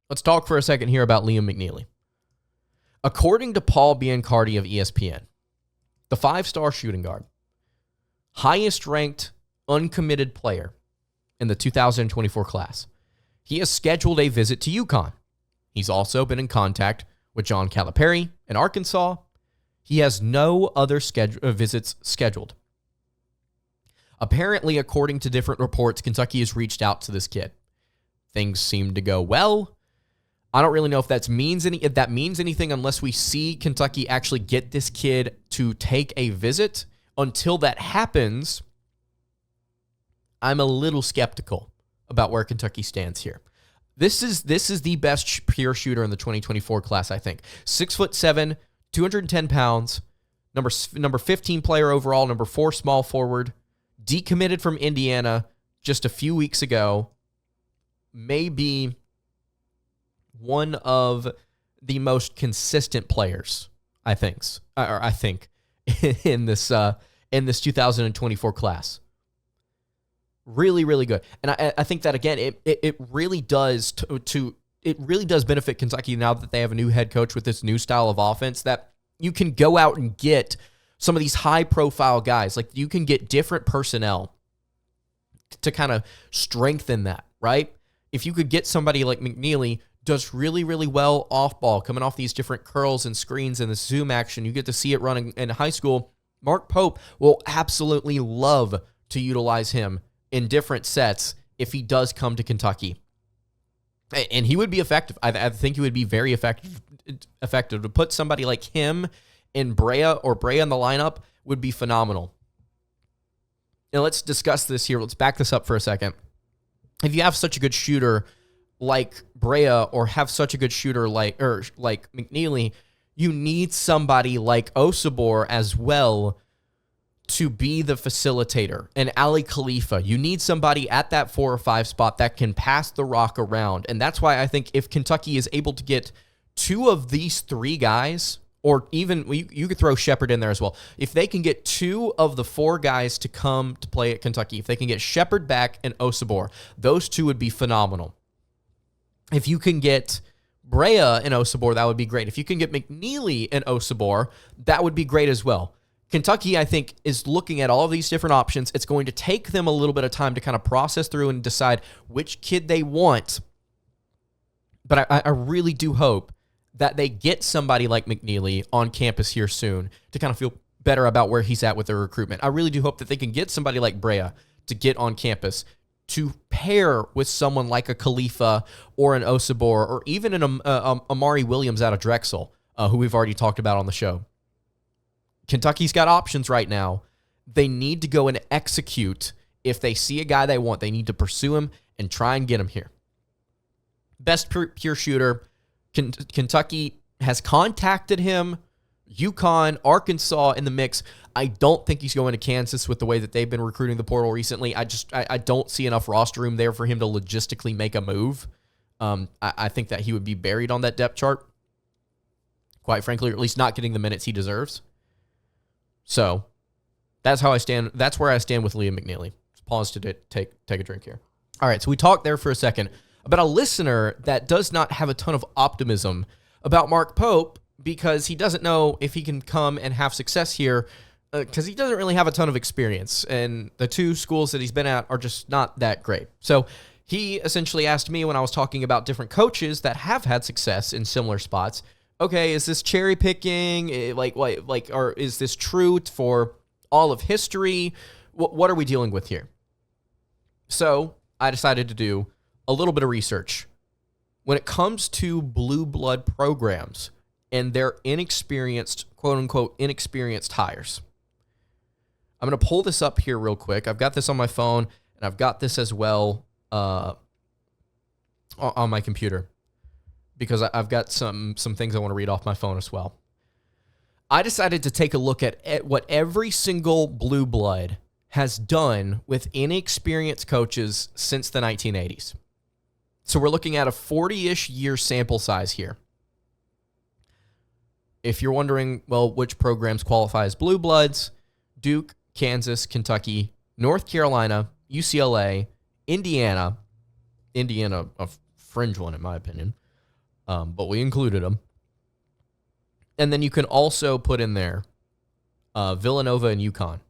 Let's talk for a second here about Liam McNeely. According to Paul Biancardi of ESPN, the 5-star shooting guard, highest ranked uncommitted player in the 2024 class, he has scheduled a visit to UConn. He's also been in contact with John Calipari in Arkansas. He has no other visits scheduled. Apparently, according to different reports, Kentucky has reached out to this kid. Things seem to go well. I don't really know if that means anything unless we see Kentucky actually get this kid to take a visit. Until that happens, I'm a little skeptical about where Kentucky stands here. This is the best pure shooter in the 2024 class, I think. 6'7", 210 pounds, number 15 player overall, number 4 small forward, decommitted from Indiana just a few weeks ago. Maybe one of the most consistent players, I think, in this 2024 class. Really, really good. And I think that, again, it really does it really does benefit Kentucky now that they have a new head coach with this new style of offense, that you can go out and get some of these high-profile guys. Like, you can get different personnel to kind of strengthen that, right? If you could get somebody like McNeely, does really, really well off ball, coming off these different curls and screens and the zoom action, you get to see it running in high school. Mark Pope will absolutely love to utilize him in different sets if he does come to Kentucky. And he would be effective. I think he would be very effective. To put somebody like him in Brea in the lineup would be phenomenal. Now let's discuss this here. Let's back this up for a second. If you have such a good shooter like Brea, or have such a good shooter like McNeely, you need somebody like Osabor as well to be the facilitator. And Ali Khalifa, you need somebody at that 4 or 5 spot that can pass the rock around. And that's why I think if Kentucky is able to get 2 of these 3 guys, or even you could throw Shepard in there as well. If they can get 2 of the 4 guys to come to play at Kentucky, if they can get Shepard back and Osabor, those 2 would be phenomenal. If you can get Brea and Osabor, that would be great. If you can get McNeely and Osabor, that would be great as well. Kentucky, I think, is looking at all of these different options. It's going to take them a little bit of time to kind of process through and decide which kid they want. But I really do hope that they get somebody like McNeely on campus here soon to kind of feel better about where he's at with their recruitment. I really do hope that they can get somebody like Brea to get on campus to pair with someone like a Khalifa or an Osabor, or even an Amari Williams out of Drexel, who we've already talked about on the show. Kentucky's got options right now. They need to go and execute. If they see a guy they want, they need to pursue him and try and get him here. Best pure shooter, Kentucky has contacted him. UConn, Arkansas in the mix. I don't think he's going to Kansas with the way that they've been recruiting the portal recently. I don't see enough roster room there for him to logistically make a move. I think that he would be buried on that depth chart, quite frankly, or at least not getting the minutes he deserves. So that's how I stand. That's where I stand with Liam McNeely. Just pause to take a drink here. All right, so we talked there for a second about a listener that does not have a ton of optimism about Mark Pope, because he doesn't know if he can come and have success here, because he doesn't really have a ton of experience, and the 2 schools that he's been at are just not that great. So he essentially asked me, when I was talking about different coaches that have had success in similar spots, okay, is this cherry picking? Or is this true for all of history? What are we dealing with here? So I decided to do a little bit of research. When it comes to blue blood programs and their inexperienced, quote-unquote, inexperienced hires. I'm going to pull this up here real quick. I've got this on my phone, and I've got this as well on my computer, because I've got some things I want to read off my phone as well. I decided to take a look at what every single blue blood has done with inexperienced coaches since the 1980s. So we're looking at a 40-ish year sample size here. If you're wondering, well, which programs qualify as blue bloods, Duke, Kansas, Kentucky, North Carolina, UCLA, Indiana, a fringe one in my opinion, but we included them. And then you can also put in there Villanova and UConn.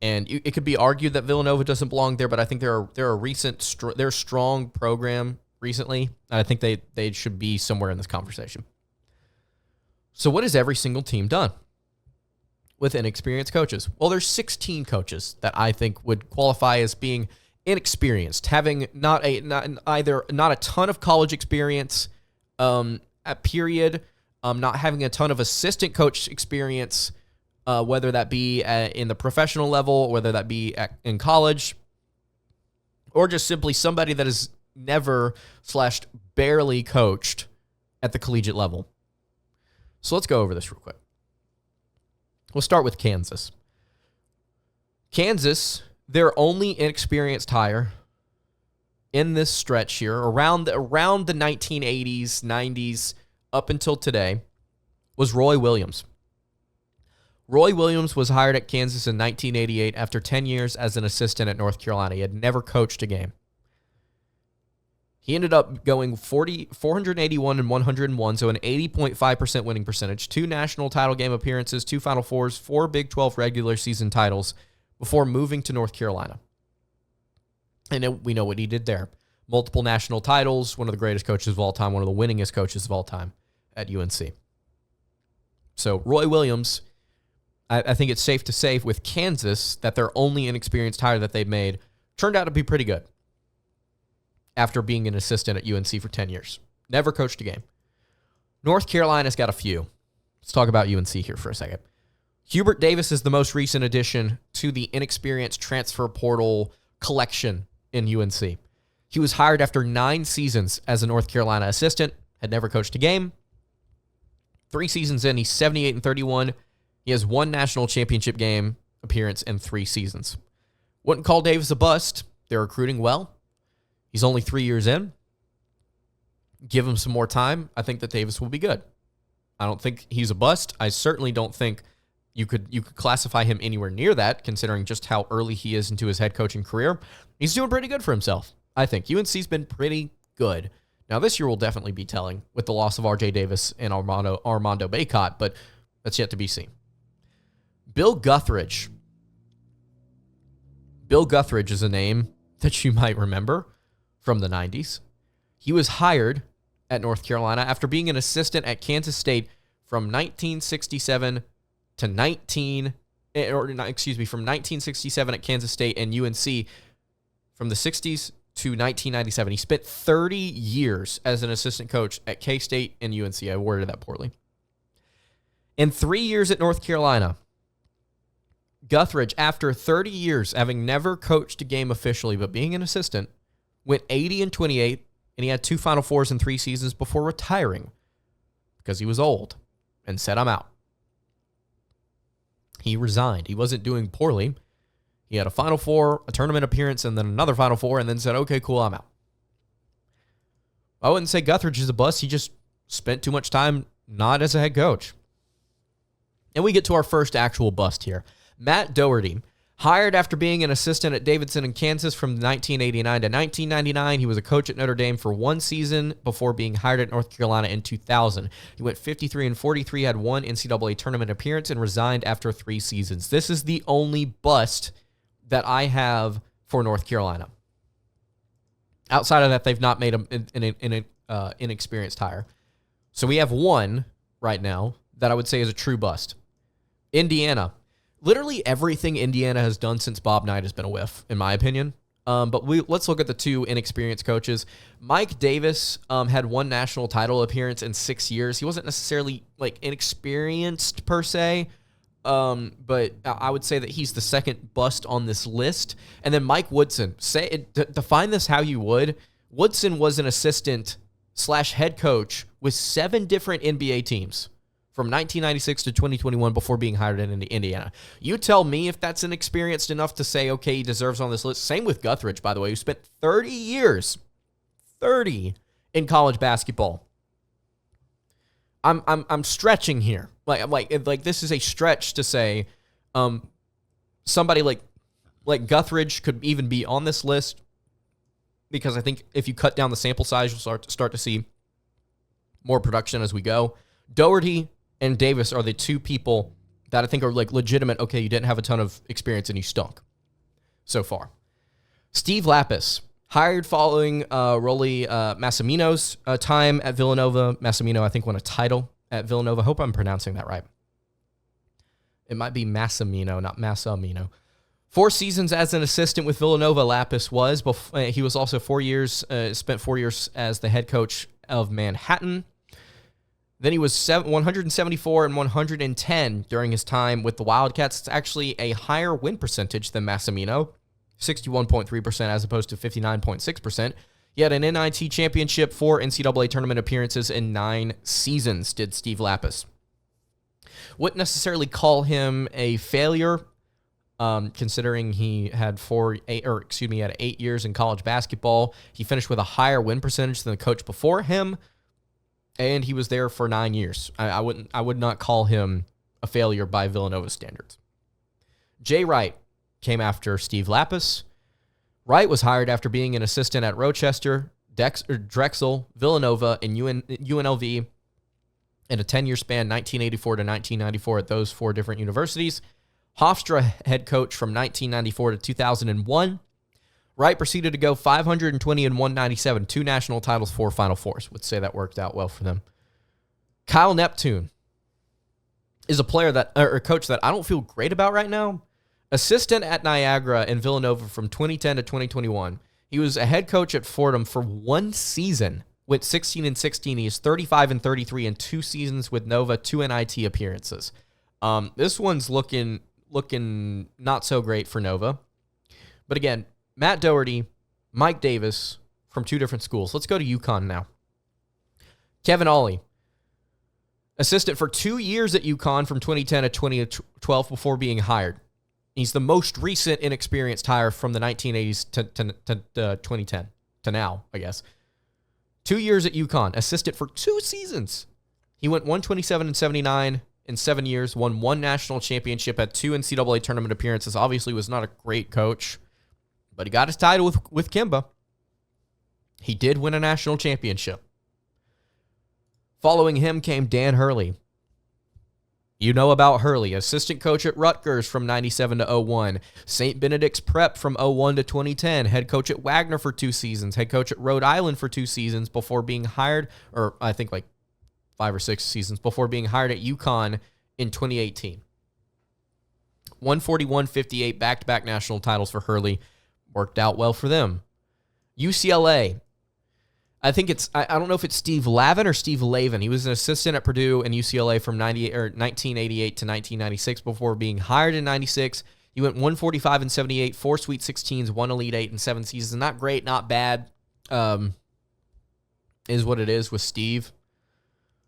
And it could be argued that Villanova doesn't belong there, but I think they're a strong program recently, and I think they should be somewhere in this conversation. So what has every single team done with inexperienced coaches? Well, there's 16 coaches that I think would qualify as being inexperienced, having not a ton of college experience, at period, not having a ton of assistant coach experience, whether that be in the professional level, whether that be in college, or just simply somebody that has never / barely coached at the collegiate level. So let's go over this real quick. We'll start with Kansas. Kansas, their only inexperienced hire in this stretch here, around the 1980s, 90s, up until today, was Roy Williams. Roy Williams was hired at Kansas in 1988 after 10 years as an assistant at North Carolina. He had never coached a game. He ended up going 481 and 101, so an 80.5% winning percentage, 2 national title game appearances, 2 Final Fours, 4 Big 12 regular season titles before moving to North Carolina. And we know what he did there. Multiple national titles, one of the greatest coaches of all time, one of the winningest coaches of all time at UNC. So Roy Williams, I think it's safe to say with Kansas that their only inexperienced hire that they've made turned out to be pretty good after being an assistant at UNC for 10 years. Never coached a game. North Carolina's got a few. Let's talk about UNC here for a second. Hubert Davis is the most recent addition to the inexperienced transfer portal collection in UNC. He was hired after 9 seasons as a North Carolina assistant, had never coached a game. 3 seasons in, he's 78 and 31. He has 1 national championship game appearance in 3 seasons. Wouldn't call Davis a bust. They're recruiting well. He's only 3 years in. Give him some more time. I think that Davis will be good. I don't think he's a bust. I certainly don't think you could classify him anywhere near that, considering just how early he is into his head coaching career. He's doing pretty good for himself, I think. UNC's been pretty good. Now, this year will definitely be telling with the loss of R.J. Davis and Armando Bacot, but that's yet to be seen. Bill Guthridge. Bill Guthridge is a name that you might remember from the 90s. He was hired at North Carolina after being an assistant at Kansas State from 1967 to from 1967 at Kansas State and UNC from the 60s to 1997. He spent 30 years as an assistant coach at K-State and UNC. I worded that poorly. In 3 years at North Carolina, Guthridge, after 30 years having never coached a game officially but being an assistant, went 80 and 28, and he had 2 Final Fours in 3 seasons before retiring because he was old and said, "I'm out." He resigned. He wasn't doing poorly. He had a Final Four, a tournament appearance, and then another Final Four, and then said, "Okay, cool, I'm out." I wouldn't say Guthridge is a bust. He just spent too much time not as a head coach. And we get to our first actual bust here. Matt Doherty, hired after being an assistant at Davidson in Kansas from 1989 to 1999. He was a coach at Notre Dame for 1 season before being hired at North Carolina in 2000. He went 53 and 43, had 1 NCAA tournament appearance, and resigned after 3 seasons. This is the only bust that I have for North Carolina. Outside of that, they've not made an inexperienced hire. So we have one right now that I would say is a true bust. Indiana. Literally everything Indiana has done since Bob Knight has been a whiff, in my opinion. But let's look at the 2 inexperienced coaches. Mike Davis had 1 national title appearance in 6 years. He wasn't necessarily inexperienced per se, but I would say that he's the second bust on this list. And then Mike Woodson. Define this how you would. Woodson was an assistant / head coach with 7 different NBA teams from 1996 to 2021 before being hired in Indiana. You tell me if that's inexperienced enough to say, okay, he deserves on this list. Same with Guthridge, by the way, who spent 30 years, 30 in college basketball. I'm stretching here. Like this is a stretch to say somebody like Guthridge could even be on this list, because I think if you cut down the sample size, you'll start to see more production as we go. Doherty and Davis are the two people that I think are like legitimate. Okay, you didn't have a ton of experience and you stunk so far. Steve Lapis, hired following Rolly Massimino's time at Villanova. Massimino, I think, won a title at Villanova. Hope I'm pronouncing that right. It might be Massimino, not Massimino. 4 seasons as an assistant with Villanova, Lapis was. He was also 4 years, spent 4 years as the head coach of Manhattan. Then he was 174 and 110 during his time with the Wildcats. It's actually a higher win percentage than Massimino, 61.3% as opposed to 59.6%. He had an NIT championship, 4 NCAA tournament appearances in 9 seasons, did Steve Lapis. Wouldn't necessarily call him a failure, considering he had 8 years in college basketball. He finished with a higher win percentage than the coach before him, and he was there for 9 years. I would not call him a failure by Villanova standards. Jay Wright came after Steve Lapis. Wright was hired after being an assistant at Rochester, Drexel, Villanova, and UNLV in a 10-year span, 1984 to 1994 at those 4 different universities. Hofstra head coach from 1994 to 2001. Wright proceeded to go 520 and 197, 2 national titles, 4 Final Fours. Would say that worked out well for them. Kyle Neptune is a coach that I don't feel great about right now. Assistant at Niagara and Villanova from 2010 to 2021. He was a head coach at Fordham for 1 season. Went 16 and 16. He is 35 and 33 in 2 seasons with Nova, 2 NIT appearances. This one's looking not so great for Nova. But again, Matt Doherty, Mike Davis from 2 different schools. Let's go to UConn now. Kevin Ollie, assistant for 2 years at UConn from 2010 to 2012 before being hired. He's the most recent inexperienced hire from the 1980s to 2010 to now, I guess. 2 years at UConn, assistant for 2 seasons. He went 127 and 79 in 7 years, won 1 national championship, had 2 NCAA tournament appearances. Obviously was not a great coach, but he got his title with Kimba. He did win a national championship. Following him came Dan Hurley. You know about Hurley, assistant coach at Rutgers from 97 to 01, St. Benedict's Prep from 01 to 2010, head coach at Wagner for 2 seasons, head coach at Rhode Island for 2 seasons before being hired, or I think like 5 or 6 seasons before being hired at UConn in 2018. 141-58 back-to-back national titles for Hurley. Worked out well for them. UCLA. I think I don't know if it's Steve Lavin or Steve Lavin. He was an assistant at Purdue and UCLA from 1988 to 1996 before being hired in 96. He went 145 and 78, 4 Sweet 16s, 1 Elite 8 in 7 seasons. Not great, not bad. Is what it is with Steve.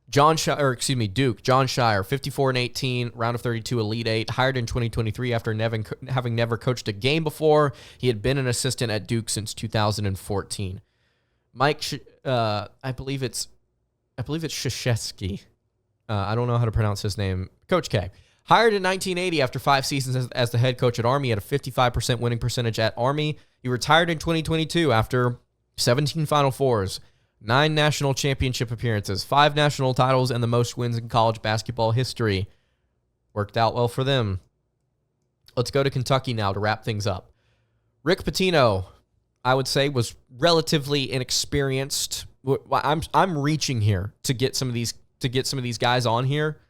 Duke. John Shire, 54 and 18, round of 32, Elite 8, hired in 2023 after having never coached a game before. He had been an assistant at Duke since 2014. Mike, I believe it's Krzyzewski. I don't know how to pronounce his name. Coach K. Hired in 1980 after 5 seasons as the head coach at Army, had a 55% winning percentage at Army. He retired in 2022 after 17 Final Fours, 9 national championship appearances, 5 national titles, and the most wins in college basketball history. Worked out well for them. Let's go to Kentucky now to wrap things up. Rick Pitino, I would say, was relatively inexperienced. I'm reaching here to get some of these guys on here.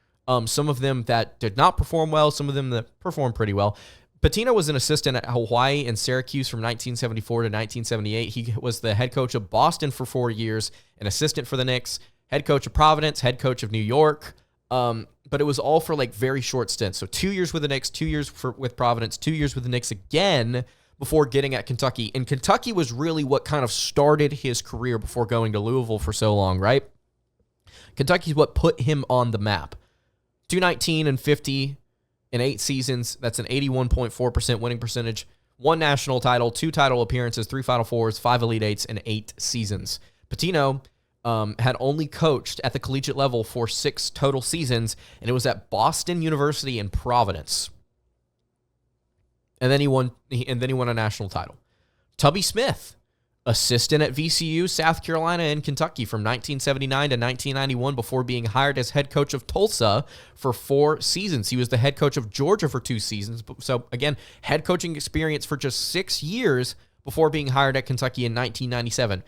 Some of them that did not perform well, some of them that performed pretty well. Pitino was an assistant at Hawaii and Syracuse from 1974 to 1978. He was the head coach of Boston for 4 years, an assistant for the Knicks, head coach of Providence, head coach of New York. But it was all for like very short stints. So 2 years with the Knicks, 2 years with Providence, 2 years with the Knicks again before getting at Kentucky. And Kentucky was really what kind of started his career before going to Louisville for so long, right? Kentucky's what put him on the map. 219 and 50 in 8 seasons. That's an 81.4% winning percentage. 1 national title, 2 title appearances, 3 Final Fours, 5 Elite Eights, and 8 seasons. Pitino had only coached at the collegiate level for 6 total seasons, and it was at Boston University in Providence. And then he won a national title. Tubby Smith, assistant at VCU, South Carolina, and Kentucky from 1979 to 1991 before being hired as head coach of Tulsa for 4 seasons. He was the head coach of Georgia for 2 seasons. So, again, head coaching experience for just 6 years before being hired at Kentucky in 1997.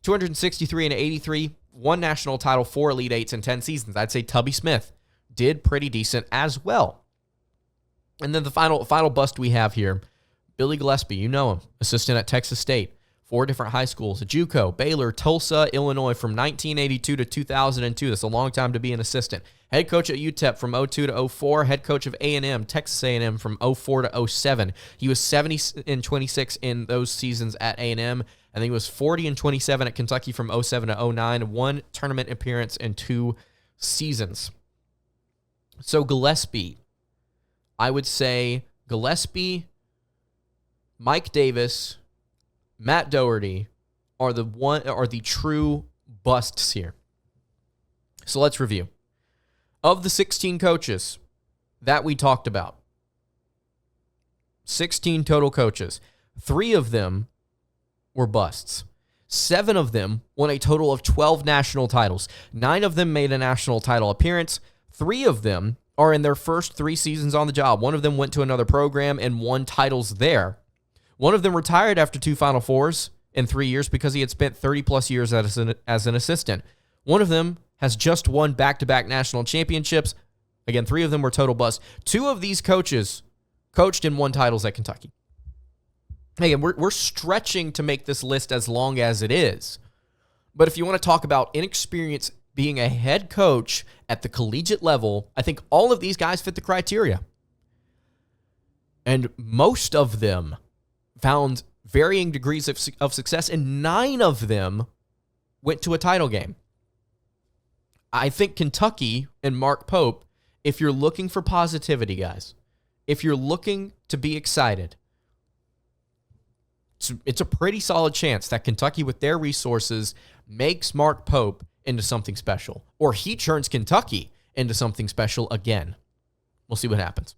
263 and 83, 1 national title, 4 Elite Eights in 10 seasons. I'd say Tubby Smith did pretty decent as well. And then the final bust we have here, Billy Gillespie, you know him, assistant at Texas State. 4 different high schools, JUCO, Baylor, Tulsa, Illinois from 1982 to 2002. That's a long time to be an assistant. Head coach at UTEP from 02 to 04. Head coach of A&M, Texas A&M from 04 to 07. He was 70 and 26 in those seasons at A&M. And then he was 40 and 27 at Kentucky from 07 to 09. 1 tournament appearance in 2 seasons. So Gillespie, I would say Gillespie, Mike Davis, Matt Doherty are the true busts here. So let's review. Of the 16 coaches that we talked about, 16 total coaches, 3 of them were busts. 7 of them won a total of 12 national titles. 9 of them made a national title appearance. 3 of them are in their first 3 seasons on the job. 1 of them went to another program and won titles there. 1 of them retired after 2 Final Fours in 3 years because he had spent 30-plus years as an assistant. 1 of them has just won back-to-back national championships. Again, 3 of them were total busts. 2 of these coaches coached and won titles at Kentucky. Again, we're stretching to make this list as long as it is. But if you want to talk about inexperience being a head coach at the collegiate level, I think all of these guys fit the criteria. And most of them found varying degrees of success, and 9 of them went to a title game. I think Kentucky and Mark Pope, if you're looking for positivity, guys, if you're looking to be excited, it's a pretty solid chance that Kentucky, with their resources, makes Mark Pope into something special, or he turns Kentucky into something special again. We'll see what happens.